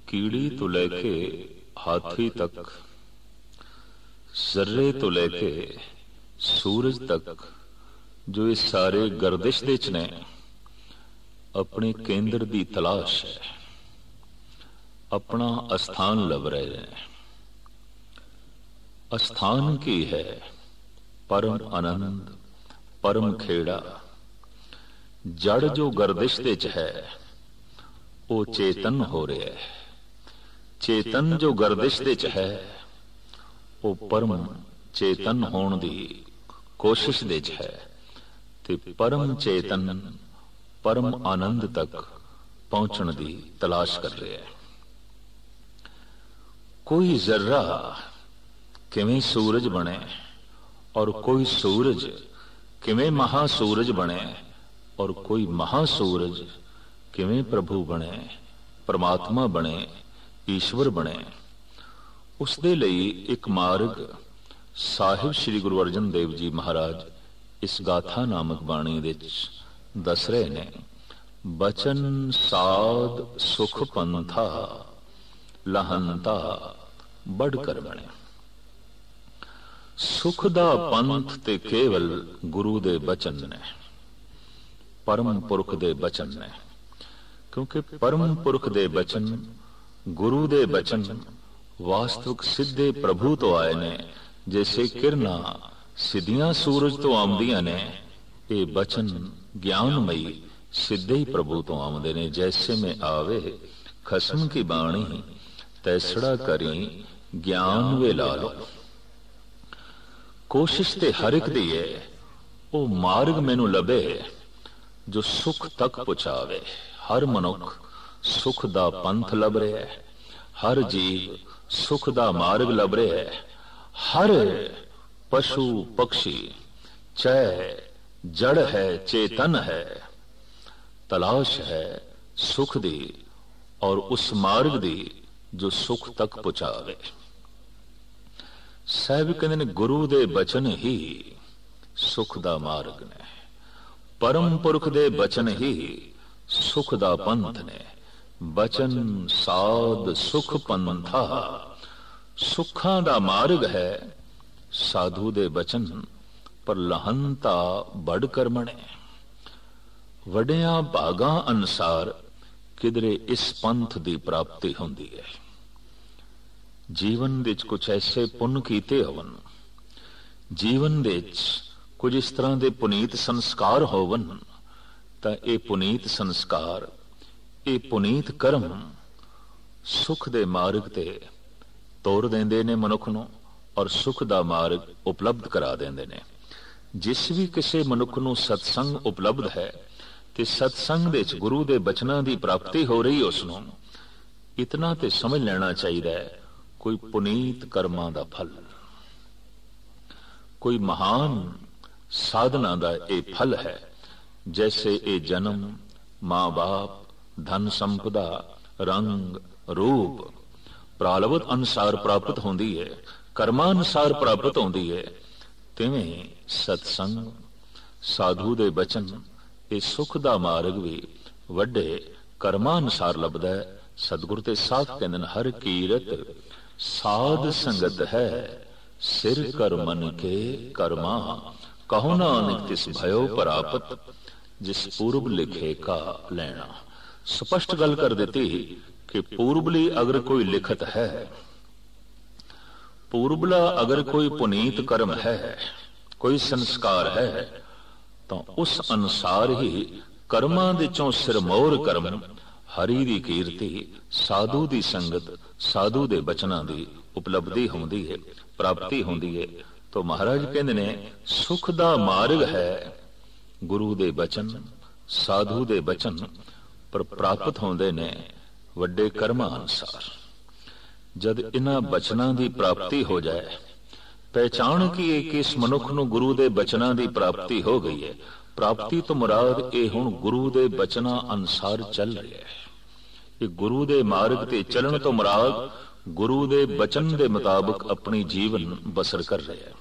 कीड़ी तो लेके हाथी तक, जर्रे तो लेके सूरज तक, जो ये सारे गर्दिश दे च ने अपने केंद्र दी तलाश है, अपना अस्थान लभ रहे हैं। अस्थान की है परम आनंद, परम खेड़ा। जड़ जो गर्दिश दे च है वो चेतन हो रहा है, चेतन जो गर्दिश दे च है वो परम चेतन होने दी कोशिश दे च है, ते परम चेतन परम आनंद तक पहुंचने दी तलाश कर रहे हैं। कोई जर्रा किवें सूरज बने और कोई सूरज किवें महासूरज बने और कोई महासूरज किवें प्रभु बने, परमात्मा बने, ईश्वर बने। उस दे लई एक मार्ग साहिब श्री गुरु अर्जन देव जी महाराज इस गाथा नामक बाणी दे दस रहे ने। बचन साध सुख पंथा, लहंता बढ़कर बने। सुख दा पंथ ते केवल गुरु दे बचन ने, परम पुरख दे बचन ने। क्योंकि परम पुरख दे बचन, गुरु दे बचन वास्तविक सिद्धे प्रभु तो आए ने। जैसे किरणा सिद्धियां सूरज तो आमदियां ने, ये बचन ज्ञानमयी सिद्धे ही प्रभु तो आमदे ने। जैसे में आवे खसम की बाणी, तैसड़ा करी ज्ञान वे ला लो। कोशिश ते हर एक दी है, वो मार्ग मैनू लभे जो सुख तक पहुंचावे। हर मनुख सुख दा पंथ लभ रहा है, हर जीव सुख दा मार्ग लभ रहा है। हर पशु पक्षी चाहे जड़ है चेतन है, तलाश है सुख दी और उस मार्ग दी जो सुख तक पहुंचावे। साहब कहते ने गुरु दे बचन ही सुख दा मार्ग ने, परम पुरख दे बचन ही सुख दा पंथ ने। बचन साध सुख पंथा, सुखां दा मार्ग है साधु दे बचन, पर लहंता बढ़कर बने। वड्डियां भागां अनुसार किधरे इस पंथ दी प्राप्ति होंदी है। जीवन विच कुछ ऐसे पुण्य कीते होवन, जीवन विच कुछ इस तरह दे पुनीत संस्कार होवन, तां ये पुनीत संस्कार, ये पुनीत कर्म सुख दे मार्ग ते तोर देंदे ने मनुख नूं और सुख दा मार्ग उपलब्ध करा देंदे ने। जिस भी किसी मनुख नूं सत्संग उपलब्ध है ते सत्संग दे च गुरु दे बचनां दी प्राप्ति हो रही, उसनूं इतना ते समझ लेना चाहिए कोई पुनीत कर्मां दा फल, कोई महान साधना दा ये फल है। जैसे ये जन्म, मां बाप, धन संपदा, रंग रूप प्रालवत अनुसार प्राप्त होंदी है, कर्मानुसार प्राप्त होंदी है, तिवें सत्संग साधु दे बचन ये सुख दा मार्ग भी वड्डे कर्मानुसार लभदा है। सतगुरु ते साथ कहंदे ने हर कीरत साध संगत है, सिर कर मन के कर्मा, कहो नानक तिस भयो परापत, जिस पूर्व लिखे का लेना। स्पष्ट गल कर देती कि पूर्वली अगर कोई लिखत है, पूर्वला अगर कोई पुनीत कर्म है, कोई संस्कार है, तो उस अनुसार ही कर्मां दे चों सिरमौर कर्म हरि दी कीर्ति, साधु दी संगत, साधु दे बचनां दी उपलब्धि होंदी है, प्राप्ति होंदी है। तो महाराज कहंदे ने सुख दा मार्ग है गुरु दे बचन, साधु दे बचन, पर प्राप्त होंदे ने वड्डे कर्मां अनुसार। जद इन्हां बचनां दी प्राप्ति हो जाए, पहचान की है कि इस मनुख नूं गुरु दे बचनां दी प्राप्ति हो गई है। प्राप्ति तो मुराद ये हुण गुरु दे बचनां अनुसार चल रहा है। ये गुरु दे मार्ग ते चलन तो मुराद गुरु दे बचन दे मुताबिक अपनी जीवन बसर कर रहे हैं।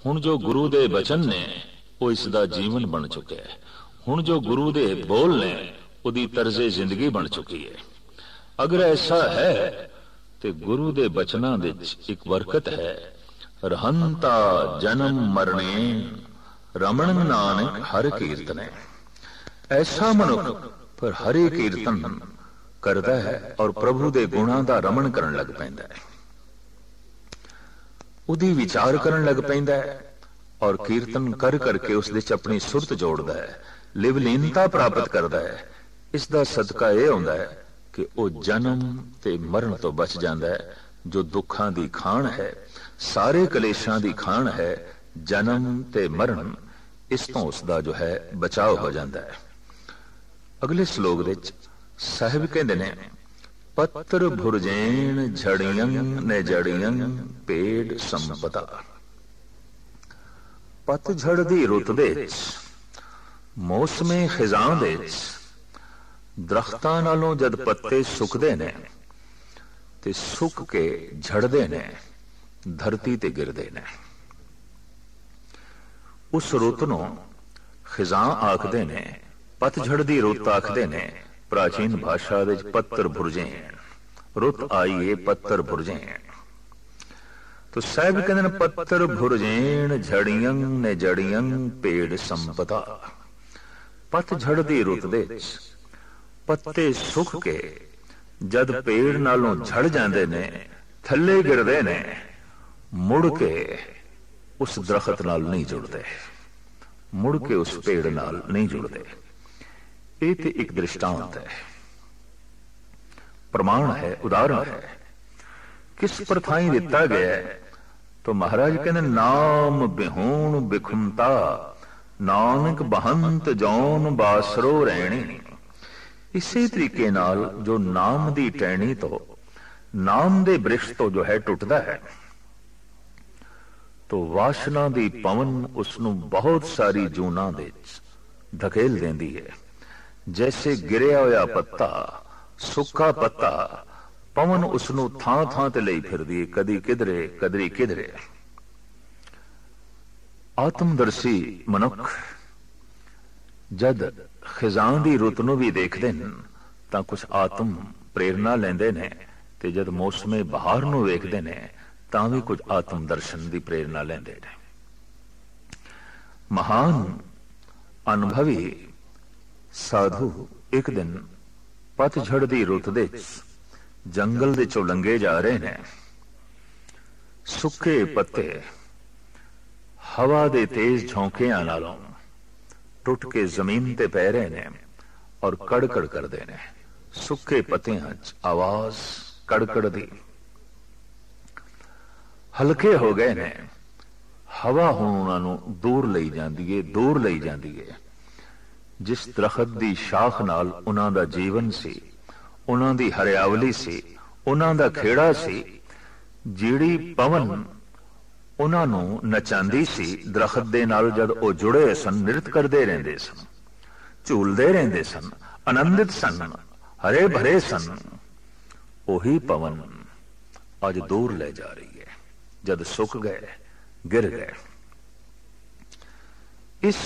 हुण जो गुरु दे बचन ने वो इसदा जीवन बन चुके हैं। हुण जो गुरु दे बोल ने उदी तर्जे जिंदगी बन चुकी है। अगर ऐसा है तो गुरु दे बचनां दे एक बरकत है, रहंता जन्म मरने रमण नानक हर कीर्तने। ऐसा मनुख पर हरे कीर्तन करता है और प्रभु दे गुणां दा रमण करन लग पैंदा है, उदी विचार करन लग पैंदा है और कीर्तन कर करके उस विच अपनी सुरत जोड़दा है, लिवलीनता प्राप्त करता है। इसका सदका यह होंदा है कि वह जन्म ते मरण तो बच जाता है, जो दुखां दी खाण है, सारे कलेशां दी खाण है, जन्म ते मरण, इस तो उसका जो है बचाव हो जाता है। अगले श्लोक विच साहिब कहते ने, पत्र भुरजैन झड़ियं ने जड़ियं पेड़ संपदा। पतझड़ दी रुत दे मौसमे खिजां दे दरख्तां नालों जद पत्ते सुकदे ने ते सुक के झड़दे ने, धरती ते गिरदे ने। उस रुत नूं खिजां आखदे ने, पतझड़ दी रुत आखदे ने। प्राचीन भाषा दे पत्तर भुरजें, रुत आई है पत्तर भुरजें। तो साहब कहते हैं, पत्तर भुरजें झड़ियं ने जड़ियं पेड़ संपदा। पतझड़ दी रुत दे पत्ते सुख के जद पेड़ नालों झड़ जाते ने, थले गिरदे ने, मुड़ के उस दरखत नाल नहीं जुड़ते, मुड़ के उस पेड़ नाल नहीं जुड़ते। ये तो एक दृष्टांत है, प्रमाण है, उदाहरण है। किस प्रथाई दिता गया है? तो महाराज कहने, नाम बिहूण बिखुमता नानक बहंत जौन बासरो रहनी। इसी तरीके नाल जो नाम दी टहनी तो नाम दे वृक्ष तो जो है टुटदा है, तो वासना दी पवन उसनू बहुत सारी जूना दे धकेल देंदी है। जैसे गिरिया होया पत्ता, सुक्का पत्ता, पवन उसनू थां थां ते लई फिरदी, कदी किधरे कदी किधरे। आत्मदर्शी मनुख जद खिजां दी रुत नूं भी देखदे न तां कुछ आत्म प्रेरणा लैंदे ने, ते जद मौसमे बहार नूं वेखदे ने तां भी कुछ आत्म दर्शन दी प्रेरणा लैंदे ने। महान अनुभवी साधु एक दिन पतझड़ दी रुत दे जंगल दे चों लंघे जा रहे ने। सुक्के पत्ते हवा दे तेज झोंकियां नालों टुट के जमीन ते पै रहे ने और कड़कड़ करदे ने। सुक्के पत्तियां च आवाज कड़कड़ दी। हल्के हो गए ने, हवा हुण उन्हां नूं दूर लई जांदी है, दूर लई जांदी है। जिस दरखत दी शाख नाल उन्हां दा जीवन सी, उन्हां दी हरियावली सी, उन्हां दा खेड़ा सी, जिहड़ी पवन उन्हां नूं नचांदी सी, दरखत दे नाल जद ओ जुड़े सन, नृत करदे रहिंदे सन, झूलदे रहिंदे सन, आनंदित सन, हरे भरे सन, ओही पवन अज दूर ले जा रही है। जद सुक गए, गिर गए। इस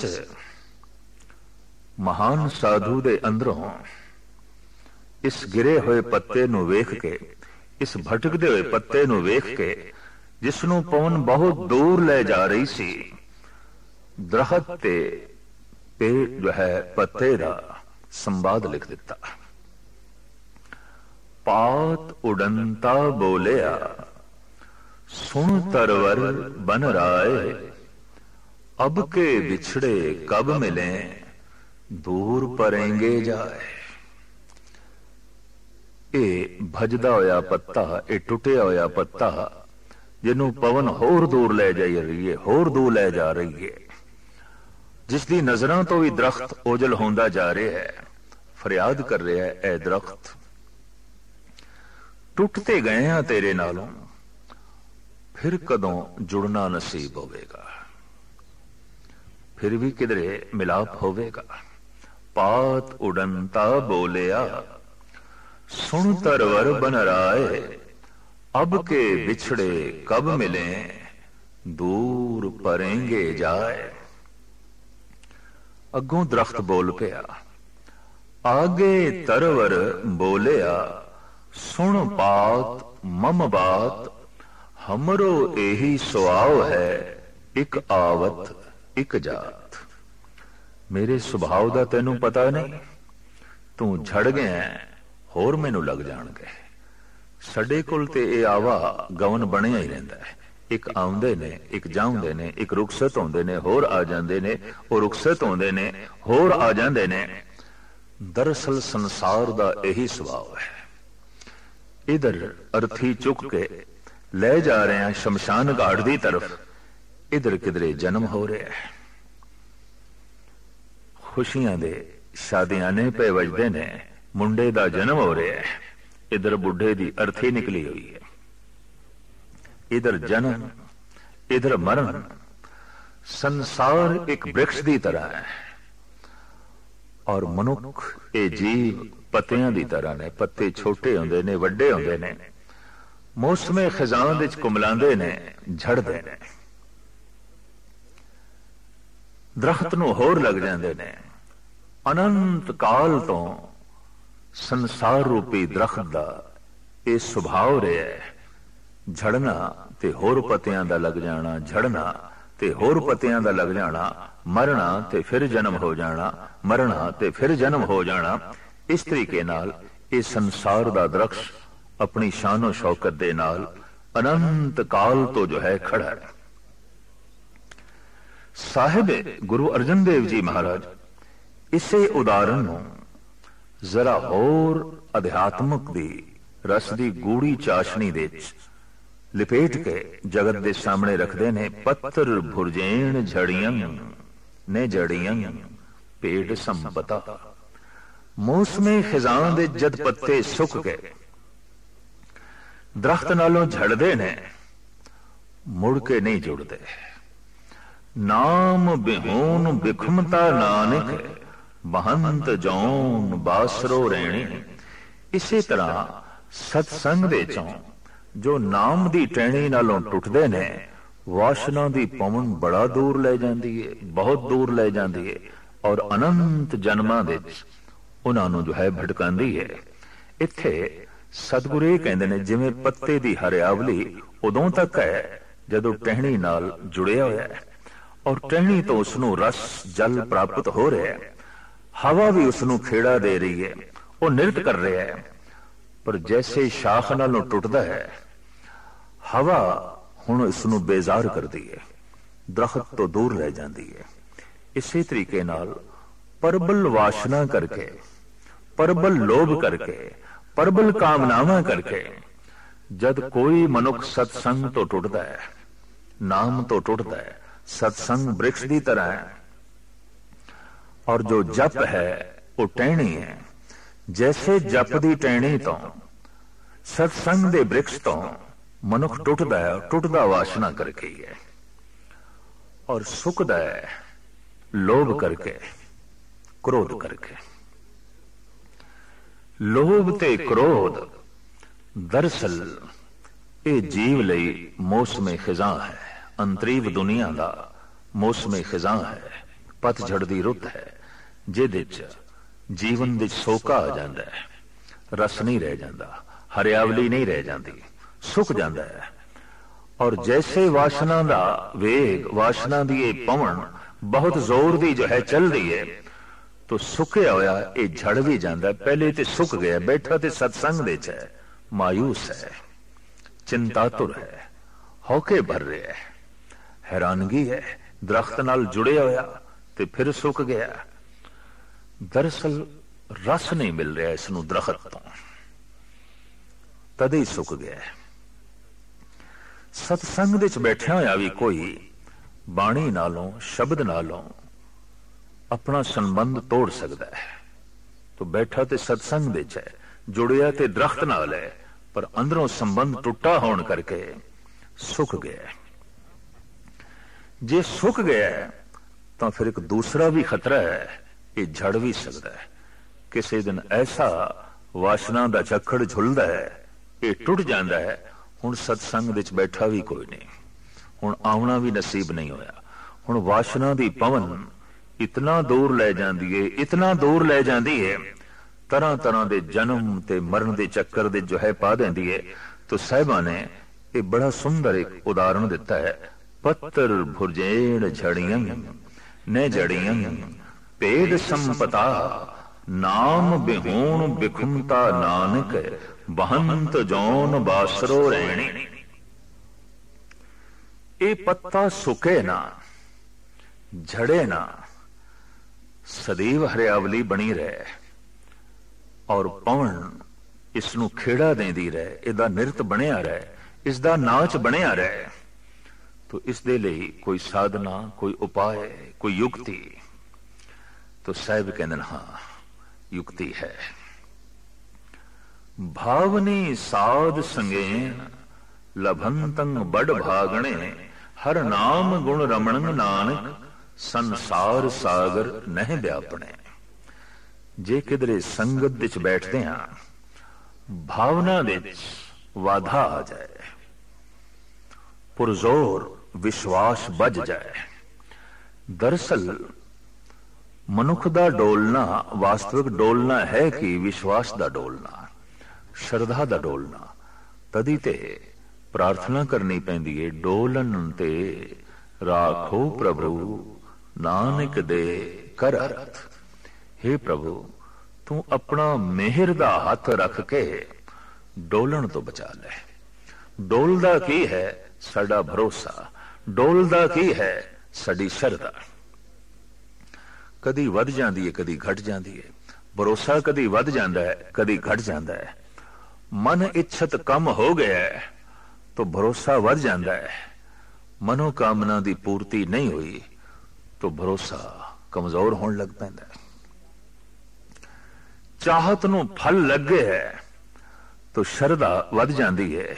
महान साधु दे अंदरों इस गिरे हुए पत्ते नूं वेख के, इस भटकदे हुए पत्ते नूं वेख के, जिसनों पवन बहुत दूर ले जा रही सी, दरखत ते पेड़ जो है पत्ते दा संवाद लिख दिता। पात उड़ंता बोलिया सुन तरवर बन राय, अब के बिछड़े कब मिले दूर परेंगे जाए। ये भजदा होया पत्ता, ये टुटिया होया पत्ता, जिन्हों पवन होर दूर ले जा रही है, होर दूर ले जा रही है, जिसकी नजरों तो भी दरख्त ओझल होंदा जा रहा है, फरियाद कर रहा है, ए दरख्त टुटते गए हैं तेरे नालों, फिर कदों जुड़ना नसीब होवेगा, फिर भी किधरे मिलाप होवेगा। पात उड़ंता बोलिया सुन तरवर बन राय, अब के बिछड़े कब मिले दूर परेंगे जाए। अगों दरख्त बोल पिया, आगे तरवर बोलिया सुन पात मम बात, हमरो एही सुभाव है, एक आवत एक जात। मेरे सुभाव दा तैनू पता नहीं, तू झड़ गया होर मैनू लग जाणगे। साडे कोल ते ये आवा गवन बनिया ही रहिंदा है। एक आउंदे ने, एक जाउंदे ने, एक रुखसत होंदे ने, होर आ जांदे ने, और रुखसत होंदे ने, होर आ जांदे ने। दरअसल संसार दा यही सुभाव है। इधर अर्थी चुक के ले जा रहे हैं शमशान घाट दी तरफ, इधर किधरे जन्म हो रहा है। खुशियां दे शादियाने पे वजदे ने, मुंडे दा जन्म हो रहा है। इधर बुढ़े दी अर्थी निकली हुई है। इधर जन्म, इधर मरण। संसार एक वृक्ष दी तरह है और मनुख ये जीव पत्तियां दी तरह ने। पत्ते छोटे होंदे ने, वड्डे होंदे ने, मौसमे खिजां विच कुमलांदे ने, झड़दे ने, दरख्त नूं होर लग जांदे ने। अनंत काल तो संसार रूपी दरख्त दा ये सुभाव रहा है, झड़ना ते होर पत्तियां दा लग जाना, झड़ना ते होर पत्तियां दा लग जाना, मरना ते फिर जन्म हो जाना, मरना ते फिर जन्म हो जाना। इस तरीके नाल ये संसार दा दरख्त अपनी शानो शौकत दे नाल अनंत काल तो जो है खड़ा है। साहिब गुरु अर्जन देव जी महाराज इसे उदाहरण नूं जरा होर अध्यात्मक दी रस दी गूढ़ी चाशनी दे लिपेट के जगत दे सामने रखते ने। पत्थर भुरजेण झड़ियां ने जड़ियां पेट संपता। मौसमे खिजां दे जद पत्ते सुक गए, दरख्त नालों झड़दे ने, मुड़ के नहीं जुड़ते। नाम बिहून बिखमता नानक, बहंत जौन बासरो रहणी। इसी तरह सत्संग दे चों जो नाम दी टहनी नालों टुटदे ने, वासना दी पवन बड़ा दूर ले जांदी है, बहुत दूर ले जांदी है, और अनंत जन्मां दे उन्हां नूं जो है भटकांदी है। इत्थे सतगुरु ये कहंदे ने जिवें पत्ते दी हरियावली उदों तक है जदों टहनी नाल जुड़िया होया है, और टहनी तो उसनूं रस जल प्राप्त हो रहा है। हवा भी उसनूं खेड़ा दे रही है, वो नृत्य कर रहा है। पर जैसे शाख नालों टुटदा है, हवा हुण इसनूं बेजार कर दी है, दरख्त तो दूर रह जाती है। इसी तरीके नाल परबल वासना करके, परबल लोभ करके, परबल कामनावां करके जद कोई मनुख सत्संग तो टुटदा है, नाम तो टुटदा है। सत्संग वृक्ष की तरह है और जो जप है वो टहनी है। जैसे जप की टहनी तो सत्संग दे वृक्ष तो मनुख टुटदा है, टुटदा वासना करके ही है, और सुकदा है लोभ करके, क्रोध करके। लोभ ते क्रोध दरअसल ये जीव लई मौसमे खिजां है, अंतरीव दुनिया का मौसमे खिजां है, पतझड़ दी रुत है, जिहदे च जीवन दे सोका आ जाता है, रस नहीं रह जाता, हरियावली नहीं रह जाती, सुक जाता है। और जैसे वासना का वेग, वासना की पवन बहुत जोर दी जो है चल रही है, तो सुकया होया ये झड़ भी जाता है। पहले तो सुक गया, बैठा तो सत्संग दे च है, मायूस है, चिंतातुर है, हौके भर रहे है, हैरानगी है, दरख्त नाल जुड़े होया ते फिर सुक गया। दरअसल रस नहीं मिल रहा इसनूं दरख्त तो, तद ही सुक गया। सत्संग दे च बैठा होया भी कोई बाणी नालों, शब्द नालों अपना संबंध तोड़ सकता है। तो बैठा ते सत्संग दे च है, जुड़िया ते दरख्त नाल है, पर अंदरों संबंध टुटा होने करके सुक गया। जे सुक गया तो फिर एक दूसरा भी खतरा है, ये झड़ भी सकता है। किसी दिन ऐसा वासना का झक्खड़ झुलदा है, ये टुट जाता है। हुण सत्संग विच बैठा भी कोई नहीं, हुण आउणा भी नसीब नहीं होया। हुण वासना की पवन इतना दूर ले जाती है, इतना दूर ले जाती है, तरह तरह के जन्म ते मरण के चक्कर दे जो है पा देंदी है। तो साहिबा ने ये बड़ा सुंदर एक उदाहरण दिता है। पत्तर भुरजेण झड़ियं न जड़ियं पेड़ संपता नाम बिहूण बिखुमता नानक बहंत जौन बासरो रहणी। ये पत्ता सुके ना झड़े ना, सदैव हरियावली बनी रहे और पवन इसनू खेड़ा देंदी रहे, इहदा निरत बनिया रहे, इसदा नाच बनिया रहे। तो इस दे लई कोई साधना, कोई उपाय, कोई युक्ति। तो साहिब कहंदे हाँ युक्ति है। भावनी साध संगेन लभंतंग बड़ भागणे हर नाम गुण रमण नानक संसार सागर नहीं व्यापणे। जे किधरे संगत विच बैठते हैं भावना विच वाधा आ जाए, पुरजोर विश्वास बज जाए। दरअसल मनुख दा डोलना वास्तविक डोलना है कि विश्वास दा डोलना, श्रद्धा दा डोलना। तदी ते प्रार्थना करनी पैंदी है, डोलन ते राखो प्रभु नानक दे कर अर्थ। हे प्रभु तू अपना मेहर दा हाथ रख के डोलन तो बचा ले। डोलदा की है साडा भरोसा, डोलदा की है साडी श्रद्धा। कदी वध जांदी है, कदी घट जांदी है। भरोसा कदी वध जांदा है, कदी घट जांदा है। मन इच्छत कम हो गया है तो भरोसा वध जांदा है। मनोकामना दी पूर्ति नहीं हुई तो भरोसा कमजोर होने लग पैंदा है। चाहत नूं फल लगे है तो श्रद्धा वध जांदी है,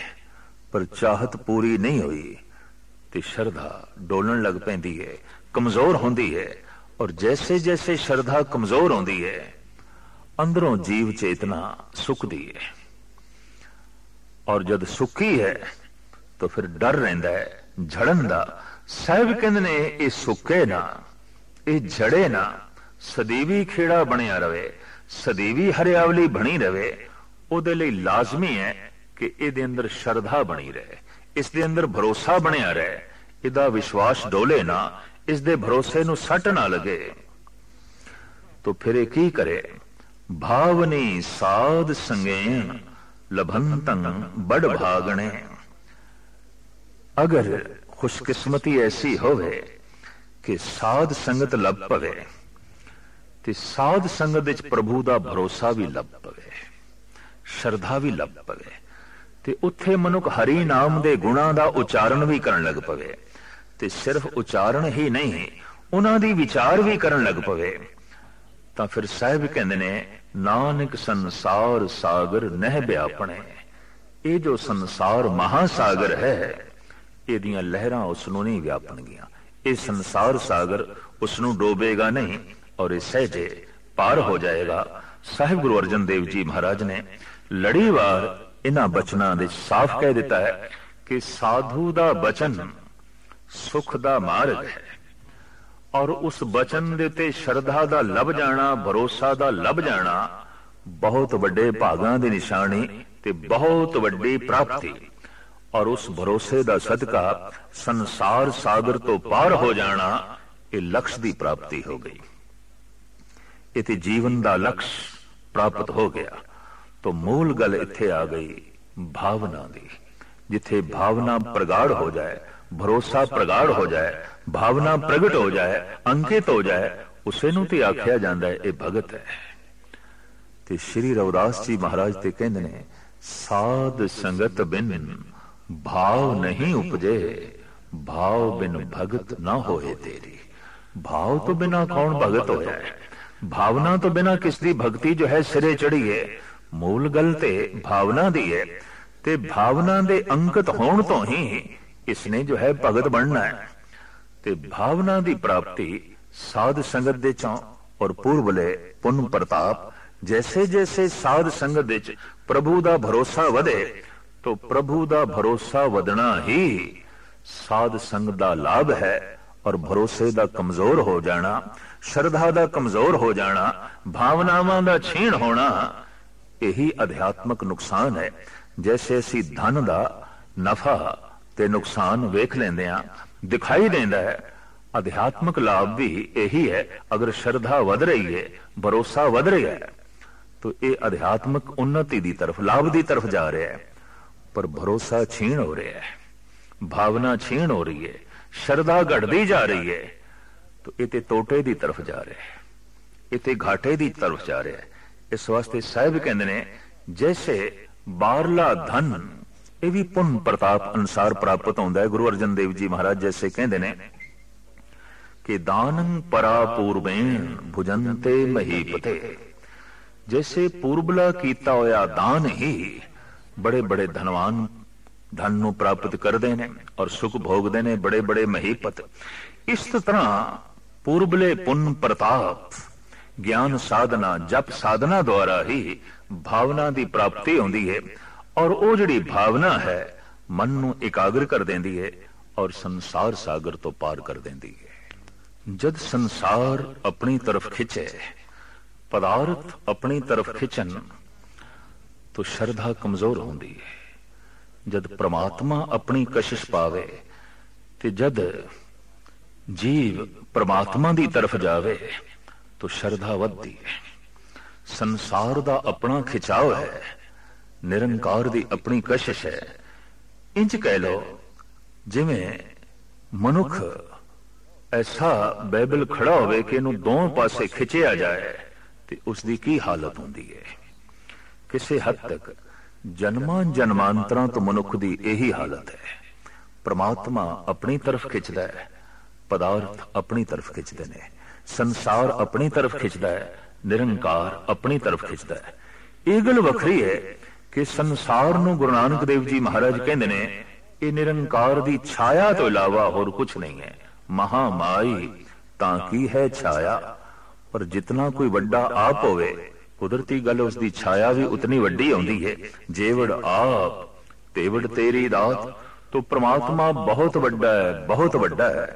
पर चाहत पूरी नहीं हुई तो श्रद्धा डोलन लग पैंदी है, कमजोर होंदी है। और जैसे जैसे श्रद्धा कमजोर होंदी है अंदरों जीव चेतना सुकदी है, और जद सुकी है तो फिर डर रहिंदा है झड़न दा। साहिब कहंदे ने ये सुके ना, ये झड़े ना, सदैवी खेड़ा बनिया रवे, सदैवी हरियावली बनी रवे। उहदे लई लाजमी है कि इहदे अंदर श्रद्धा बनी रहे, इसदे अंदर भरोसा बनिया रहे, इहदा विश्वास डोले ना, इसदे भरोसे नूं सट ना लगे। तो फिर ये की करे? भावनी साध संगेन लभंतंग बड़ भागणे। अगर खुशकिस्मती ऐसी होवे कि साध संगत लभ पवे ते साध संगत विच प्रभु दा भरोसा भी लभ पवे, श्रद्धा भी लभ पवे, ते उत्थे मनुख हरि नाम दे गुणां दा उचारण भी करन लग पवे। ते सिर्फ उचारण ही नहीं, उन्हां दी विचार भी करन लग पवे। तां फिर साहिब कहंदे ने नानक संसार सागर नह व्यापणे। ये जो संसार महासागर है ਇਹਦੀਆਂ लहरां उसनों नहीं व्यापणगियां। ये संसार सागर उसनों डोबेगा नहीं और ये सहजे पार हो जाएगा। साहिब गुरु अर्जन देव जी महाराज ने लड़ीवार इन्हां बचनां दे साफ कह दिता है कि साधु दा बचन सुख दा मार्ग है, और उस बचन दे ते श्रद्धा दा लभ जाना, भरोसा दा लभ जाना बहुत वड्डे भागां दी निशानी ते बहुत वड्डी प्राप्ति। और उस भरोसे दा सदका संसार सागर तो पार हो जाना ये लक्ष्य दी प्राप्ति हो गई। इते जीवन दा लक्ष्य प्राप्त हो गया। तो मूल गल इत्थे आ गई भावना दी। जिथे भावना प्रगाढ़ हो जाए, भरोसा प्रगाढ़ हो जाए, भावना प्रगट हो जाए, अंकित हो जाए, उसे नूं ते आख्या जांदा है ये भगत है। ते श्री रविदास जी महाराज ते कहंदे ने साध संगत बिन भाव नहीं उपजे, भाव बिन भगत ना होए तेरी। भाव तो बिना कौन भगत होया है? भावना तो बिना किसदी भक्ति जो है सिरे चढ़ी है। मूल गल ते भावना दी है, ते भावना दे अंकित होण तो ही इसने जो है भगत बनना है। ते भावना दी प्राप्ति साध संगत दे चों और पूर्वले पुन प्रताप जैसे जैसे साध संगत विच प्रभु दा भरोसा वधे तो प्रभु दा भरोसा वधना ही साध संग दा लाभ है। और भरोसे दा कमजोर हो जाना, श्रद्धा दा कमजोर हो जाना, भावनावां दा छीण होना, यही अध्यात्मक नुकसान है। जैसे असी धन दा नफा ते नुकसान वेख लेंदे हां, दिखाई देंदा है, अध्यात्मक लाभ भी यही है। अगर श्रद्धा वध रही है, भरोसा वध रहा है, तो ये अध्यात्मक उन्नति की तरफ, लाभ की तरफ जा रहा है। पर भरोसा छीण हो रहा है, भावना छीण हो रही है, श्रद्धा घटती जा रही है, तो ये तोटे की तरफ जा रहा है, ये घाटे की तरफ जा रहा है। इस वास्ते साहिब कहते ने जैसे बारला धन ये भी पुण्य प्रताप अनुसार प्राप्त होता है। गुरु अर्जन देव जी महाराज जैसे कहते ने कि दानं परा पूर्वेण भुजंते महीपते, जैसे पूर्वला कीता होया दान ही बड़े बड़े धनवान धन नूं प्राप्त करते हैं और सुख भोगते हैं, बड़े बड़े महीपत। इस तरह पूर्वले पुण्य प्रताप ज्ञान साधना जप साधना द्वारा ही भावना की प्राप्ति होती है, और वो जिहड़ी भावना है मन नूं एकाग्र कर देंदी है और संसार सागर तो पार कर देंदी है। जद संसार अपनी तरफ खिंचे, पदार्थ अपनी तरफ खिंचन, तो श्रद्धा कमजोर होती है। जद परमात्मा अपनी कशिश पावे, ते जद जीव परमात्मा की तरफ जावे, तो श्रद्धा वधदी है। संसार दा अपना खिंचाव है, निरंकार दी अपनी कशिश है। इंज कह लो जिवें मनुख ऐसा बैबल खड़ा होवे कि इनू दोनों पासे खिंचिया जाए, तो उसकी की हालत होती है। किसी हद तक जन्मां जन्मांतरां तो मनुख की यही हालत है। परमात्मा अपनी तरफ खिंचदा है, पदार्थ अपनी तरफ खिंचते हैं, संसार अपनी तरफ खिंचदा है, निरंकार अपनी तरफ खिंचदा है। यह गल वखरी है कि संसार नूं गुरु नानक देव जी महाराज कहंदे ने ये निरंकार दी छाया तो इलावा होर कुछ नहीं है। महामाई ताकी है छाया, पर जितना कोई वड्डा आप होवे, कुदरती गल उसकी छाया भी उतनी वड्डी आउंदी है। जेवड़ आप तेवड़ तेरी दात, तो परमात्मा बहुत वड्डा है, बहुत वड्डा है,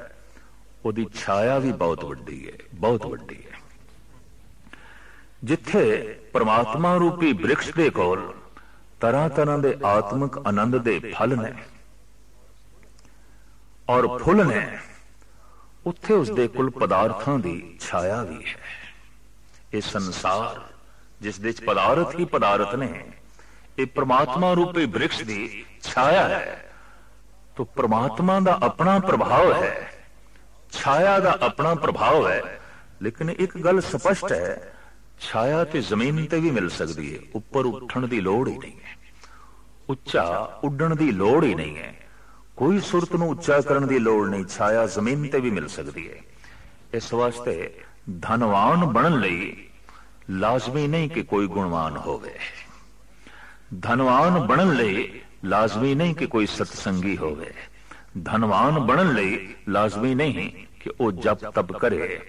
उसकी छाया भी बहुत वड्डी है, बहुत वड्डी है। जिथे परमात्मा रूपी वृक्ष के कोल तरह तरह के आत्मक आनंद के फल ने और फुल ने, उत्थे उसके कुल पदार्थों की छाया भी है। ये संसार जिस दे पदार्थ ही पदार्थ ने, ये परमात्मा रूपी वृक्ष की छाया है। तो परमात्मा का अपना प्रभाव है, छाया का अपना प्रभाव है। लेकिन एक गल स्पष्ट है, छाया तो जमीन ते भी मिल सकती है, उपर उठण की लोड़ ही नहीं है, उच्चा उड्डण की लोड़ ही नहीं है, कोई सुरत नूं उच्चा करन की लोड़ नहीं, छाया जमीन ते भी मिल सकती है। इस वास्ते धनवान बनन लई लाजमी नहीं कि कोई गुणवान होवे, धनवान बनन लई लाजमी नहीं कि कोई सत्संगी होवे, धनवान बनन लई लाजमी नहीं कि वो जप तप करे।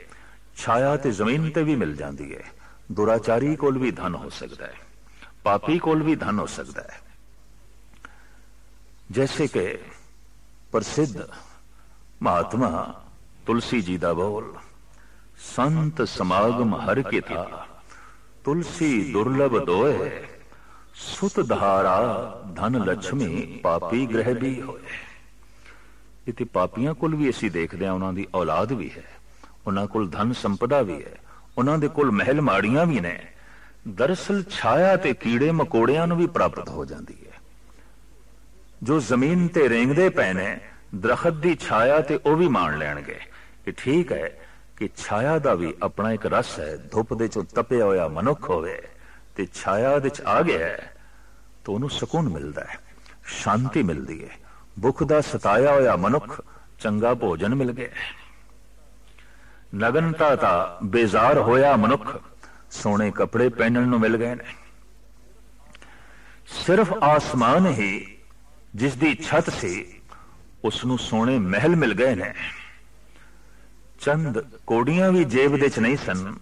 छाया ते जमीन ते भी मिल जाती है। दुराचारी कोल भी धन हो सकता है, पापी कोल भी धन हो सकता है। जैसे कि प्रसिद्ध महात्मा तुलसी जी दा बोल, संत समागम हर के था, तुलसी दुर्लभ दोए, सुत धारा धन लक्ष्मी पापी ग्रह भी होए। इति पापियां कोल भी असी देखते हैं, उन्होंने औलाद भी है, उन्होंने कोल धन संपदा भी है, उन्होंने कोल महल माड़ियां भी ने। दरअसल छाया ते कीड़े मकोड़ियां नूं भी प्राप्त हो जाती है। जो जमीन ते रेंगदे पे ने, दरखत दी छाया ते ओ भी मान लैणगे। ये ठीक है कि छाया का भी अपना एक रस है। धुप दे चों तपिया होया मनुख होवे ते छाया दे च आ गया है, तो उन्हें सुकून मिलता है, शांति मिलती है। भुख दा सताया होया मनुख, चंगा भोजन मिल गया। नगनता ता बेजार होया मनुख, सोने कपड़े पहनने नूं मिल गए ने। सिर्फ आसमान ही जिसदी छत सी, उसनूं सोने महल मिल गए ने। चंद कोड़ियां भी जेब दे च नहीं सन,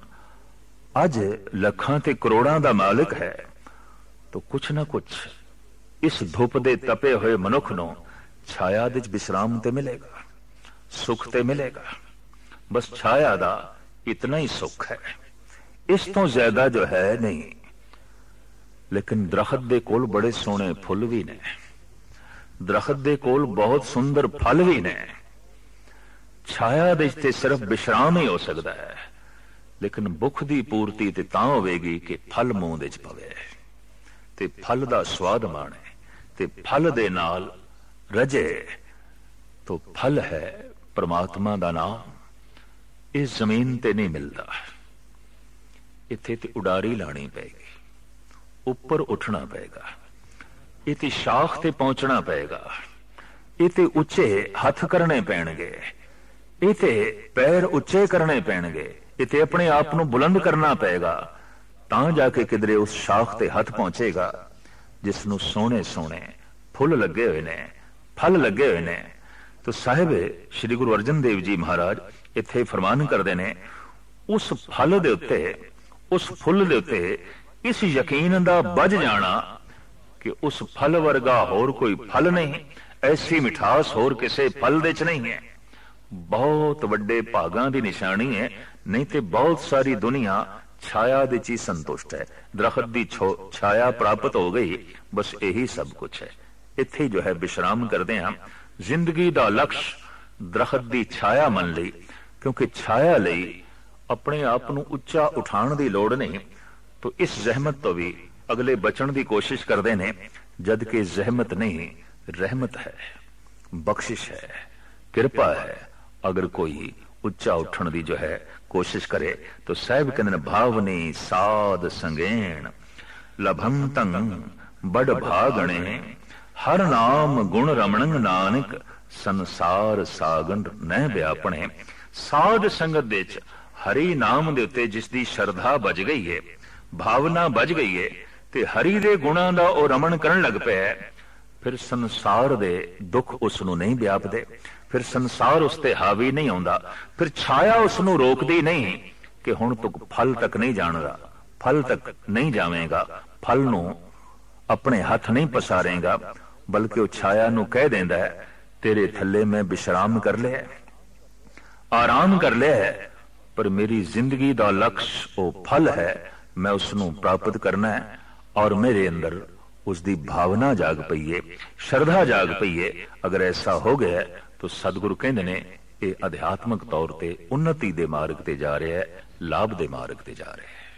अज लखां ते करोड़ां दा मालिक है। तो कुछ ना कुछ इस धुप दे तपे हुए मनुख नूं छाया दे च विश्राम ते मिलेगा। सुख ते मिलेगा। बस छाया दा इतना ही सुख है, इस तो ज्यादा जो है नहीं। लेकिन दरखत दे कोल बड़े सोहने फुल भी ने, दरखत दे कोल बहुत सुंदर फल भी ने। छाया दे ते सिर्फ विश्राम ही हो सकता है, लेकिन भुख दी पूर्ति ते तां होवेगी कि फल मूंह दे च पवे ते फल दा स्वाद माणे ते फल दे नाल रजे। तो फल है परमात्मा दा नाम। इस जमीन ते नहीं मिलता, इत्थे ते उडारी लानी पेगी, ऊपर उठना पेगा, इत्थे शाख ते पहुंचना पेगा, इत्थे उच्चे हथ करने पैणगे, इत्थे पैर उच्चे करने पैणगे, इत्थे अपने आप को बुलंद करना पेगा, तां जाके किधरे उस शाख ते हथ पहुंचेगा जिसनों सोहने सोहने फुल लगे हुए ने, फल लगे हुए ने। तो साहिब श्री गुरु अर्जन देव जी महाराज इत्थे फरमान करते ने, उस फल दे उत्ते, उस फुल दे उत्ते इस यकीन दा बज जाना कि उस फल वर्गा होर कोई फल नहीं, ऐसी मिठास होर किसे फल दे च नहीं है। बहुत वड्डे भागां दी निशानी है, नहीं तो बहुत सारी दुनिया छाया दे च संतुष्ट है। दरखत दी छाया प्राप्त हो गई, बस यही सब कुछ है। इत्थे जो है विश्राम करते हैं। जिंदगी दा लक्ष्य दरखत दी छाया मन ली, क्योंकि छाया लई अपने आप नूं उच्चा उठाण दी लोड़ नहीं। तो इस जहमत तो भी अगले बचण दी कोशिश करते हैं, जबकि जहमत नहीं रहमत है, बख्शिश है, कृपा है। अगर कोई उच्चा उठण दी जो है कोशिश करे तो साहिब कहते हैं, भावनी साध संगेण लभंतं बड़ भागणे, हर नाम गुण रमणंग नानक संसार सागन न व्यापणे। साध संगत दे च हरि नाम दे उत्ते जिसदी श्रद्धा बज गई है, भावना बज गई है, ते हरि दे गुणां दा ओ रमण करन लग पिया, फिर संसार दे दुख उसनूं नहीं व्यापदे, फिर संसार उसते हावी नहीं आउंदा, फिर छाया उसनूं रोकदी नहीं कि हुण तू फल तक नहीं जाणदा, फल तक नहीं जावेगा, फल नूं अपने हथ नहीं पसारेगा, बल्कि वो छाया नूं कह देंदा है, तेरे थल्ले मैं विश्राम कर लिया, आराम कर लिया है, पर मेरी जिंदगी दा लक्ष्य वो फल है, मैं उसनूं प्राप्त करना है। और मेरे अंदर उसकी भावना जाग पई है, श्रद्धा जाग पई है। अगर ऐसा हो गया तो सतगुरु कहंदे ने ये अध्यात्मक तौर ते उन्नति दे मार्ग ते जा रहा है, लाभ दे मार्ग ते जा रहा है।